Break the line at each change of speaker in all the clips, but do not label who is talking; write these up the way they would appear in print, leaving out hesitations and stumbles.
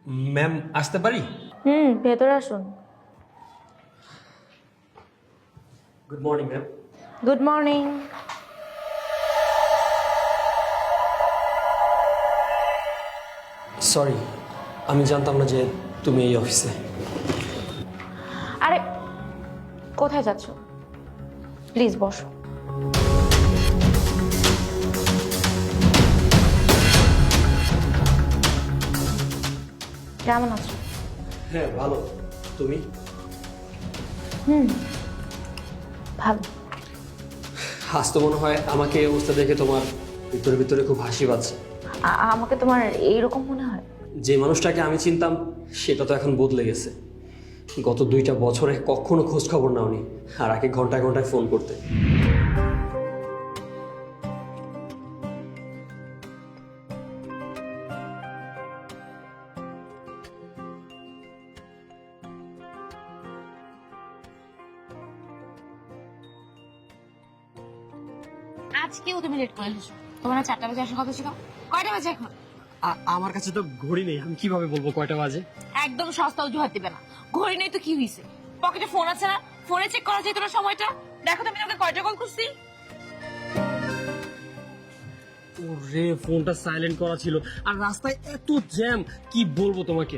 Ma'am আসতে পারি?
ভেতরে আসুন।
Good morning ma'am.
Good morning.
Sorry, আমি জানতাম না যে তুমি এই অফিসে।
আরে কোথায় যাচ্ছ? প্লিজ বসো। কেমন আছো?
হ্যাঁ ভালো, তুমি?
ভালো।
আজ তো মনে হয় আমাকে এই অবস্থা দেখে তোমার ভিতরে ভিতরে খুব হাসি পাচ্ছে।
আমাকে তোমার এইরকম মনে হয়?
যে মানুষটাকে আমি চিনতাম সেটা তো এখন বদলে গেছে। গত 2টা বছরে কখনো খোঁজ খবর নাওনি, আর আগে ঘন্টায় ঘন্টায় ফোন করতে।
আজকেও তুমি লেট করে এসেছো। তোমার 4টা বাজে আসার কথা ছিল। কয়টা বাজে এখন?
আমার কাছে তো ঘড়ি নেই, আমি কিভাবে বলবো কয়টা বাজে?
একদম সস্তা অজুহাত দিবে না। ঘড়ি নেই তো কি হয়েছে? পকেটে ফোন আছে না? ফোনে চেক করা যায় তোমার সময়টা। দেখো তুমি আমাকে কয়টা কল করছি।
ওরে, ফোনটা সাইলেন্ট করা ছিল, আর রাস্তায় এত জ্যাম, কি বলবো তোমাকে।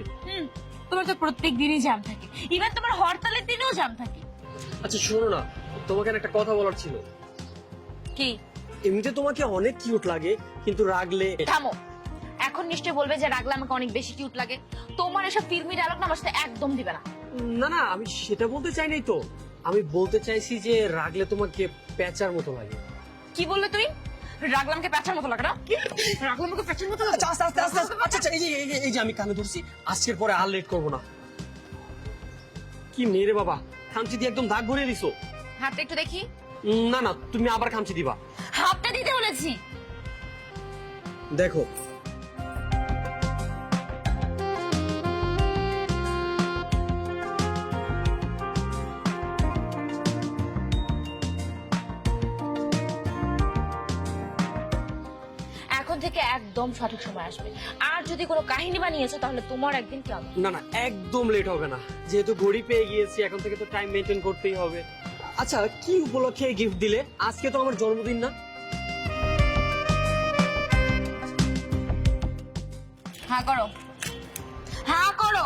তোমার তো প্রত্যেক দিনই জ্যাম থাকে, ইভেন তোমার হরতালের দিনেও জ্যাম থাকে।
আচ্ছা শোনো না, তোমাকে একটা কথা বলার ছিল।
কি?
এমনিতে তোমাকে অনেক কিউট লাগে, কিন্তু রাগলে।
থামো। এখন নিশ্চয়ই বলবে যে রাগলে আমাকে অনেক বেশি কিউট লাগে। তোমার এসব ফিল্মি ডায়লগ না আমার সাথে একদম দিবে না।
না না, আমি সেটা বলতে চাই নাই তো। আমি বলতে চাইছি যে রাগলে তোমাকে প্যাঁচার মতো লাগে।
কি বললে তুই? রাগলামকে প্যাচার মতো লাগে না? রাগলামকে প্যাচার মতো লাগে?
আচ্ছা আস্তে আস্তে আস্তে আস্তে, আচ্ছা এই যে আমি কানে ধরছি, আজকের পরে আর লেট করবো না। কি মেরে বাবা, খামচি দিয়ে একদম দাগ ভরিয়ে দিছো।
হাতটা একটু দেখি।
না না, তুমি আবার খামচি দিবা।
হাতটা দিতে বলেছি।
দেখো।
এখন থেকে একদম সঠিক সময় আসবে। আর যদি কোনো কাহিনী বানিয়েছো তাহলে তোমার একদিন কেমন।
না না, একদম লেট হবে না, যেহেতু ঘড়ি পেয়ে গিয়েছি এখন থেকে তো টাইম মেনটেন করতেই হবে। আচ্ছা, কি উপলক্ষে গিফট দিলে? আজকে তো আমার জন্মদিন না?
হ্যাঁ করো, হ্যাঁ করো।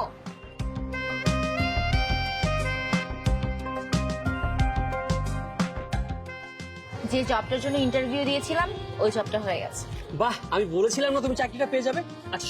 যে জবটার জন্য ইন্টারভিউ দিয়েছিলাম ওই জবটা হয়ে গেছে।
বাহ, আমি বলেছিলাম না তুমি চাকরিটা পেয়ে যাবে। আচ্ছা